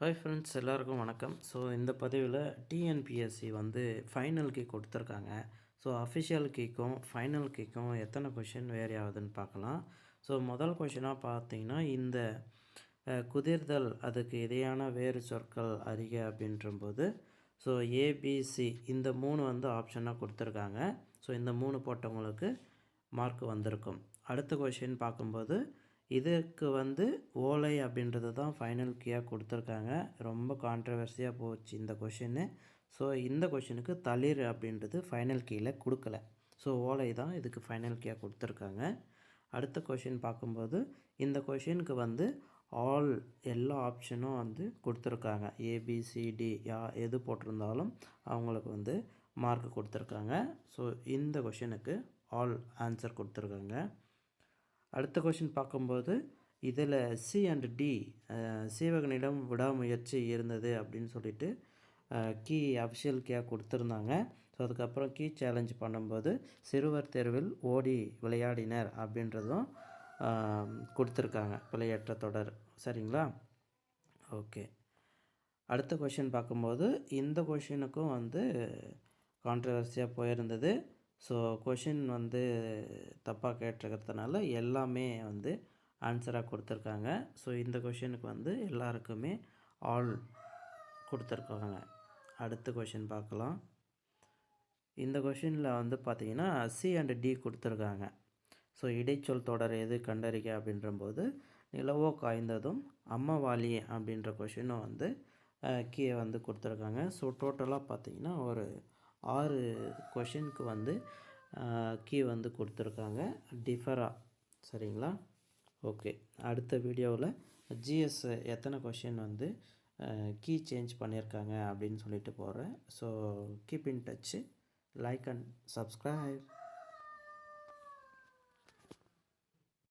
Hi friends, எல்லாருக்கும் வணக்கம். So இந்த பதிவில் டிஎன்பிஎஸ்சி வந்து ஃபைனல் கீ கொடுத்துருக்காங்க. ஸோ அஃபிஷியல் கீக்கும் ஃபைனல் கீக்கும் எத்தனை கொஷின் வேரி ஆகுதுன்னு பார்க்கலாம். ஸோ முதல் கொஷினாக பார்த்தீங்கன்னா, இந்த குதிர்தல் அதுக்கு இடையான வேறு சொற்கள் அறிக அப்படின்றபோது ஸோ ஏபிசி இந்த 3 வந்து ஆப்ஷனாக கொடுத்துருக்காங்க. ஸோ இந்த 3 போட்டவங்களுக்கு மார்க் வந்திருக்கும். அடுத்த கொஷின் பார்க்கும்போது இதுக்கு வந்து ஓலை அப்படின்றது தான் ஃபைனல் கீயாக கொடுத்துருக்காங்க. ரொம்ப கான்ட்ரவர்சியாக போச்சு இந்த கொஷின்னு. ஸோ இந்த கொஷினுக்கு தளிர் அப்படின்றது ஃபைனல் கீயில் கொடுக்கல. ஸோ ஓலை தான் இதுக்கு ஃபைனல் கீயாக கொடுத்துருக்காங்க. அடுத்த கொஷின் பார்க்கும்போது இந்த கொஷினுக்கு வந்து ஆல் எல்லா ஆப்ஷனும் வந்து கொடுத்துருக்காங்க. ஏபிசிடி எது போட்டிருந்தாலும் அவங்களுக்கு வந்து மார்க் கொடுத்துருக்காங்க. ஸோ இந்த கொஷினுக்கு ஆல் ஆன்சர் கொடுத்துருக்காங்க. அடுத்த கொஷின் பார்க்கும்போது இதில் சி அண்ட் டி சீவகனிடம் விடாமுயற்சி இருந்தது அப்படின்னு சொல்லிட்டு கீ அஃபிஷியல் கீயாக கொடுத்துருந்தாங்க. ஸோ அதுக்கப்புறம் கீ சேலஞ்ச் பண்ணும்போது சிறுவர் தேர்வில் ஓடி விளையாடினர் அப்படின்றதும் கொடுத்துருக்காங்க. பிழையற்ற தொடர். சரிங்களா? ஓகே. அடுத்த கொஷின் பார்க்கும்போது இந்த கொஷினுக்கும் வந்து கான்ட்ரவர்சியாக போயிருந்தது. ஸோ கொஷின் வந்து தப்பாக கேட்டிருக்கிறதுனால எல்லாமே வந்து ஆன்சராக கொடுத்துருக்காங்க. ஸோ இந்த கொஷினுக்கு வந்து எல்லாருக்குமே ஆல் கொடுத்துருக்காங்க. அடுத்த கொஷின் பார்க்கலாம். இந்த கொஷினில் வந்து பார்த்திங்கன்னா சி அண்ட் டி கொடுத்துருக்காங்க. ஸோ இடைச்சொல் தொடர் எது கண்டறிக அப்படின்றபோது நிலவோ காய்ந்ததும் அம்மவாளி அப்படின்ற கொஷினும் வந்து கீயை வந்து கொடுத்துருக்காங்க. ஸோ டோட்டலாக பார்த்திங்கன்னா ஒரு 6 கொஷினுக்கு வந்து கீ வந்து கொடுத்துருக்காங்க டிஃபராக. சரிங்களா? ஓகே. அடுத்த வீடியோவில் ஜிஎஸ் எத்தனை கொஷின் வந்து கீ சேஞ்ச் பண்ணியிருக்காங்க அப்படின்னு சொல்லிட்டு போகிறேன். So keep in touch, like and subscribe.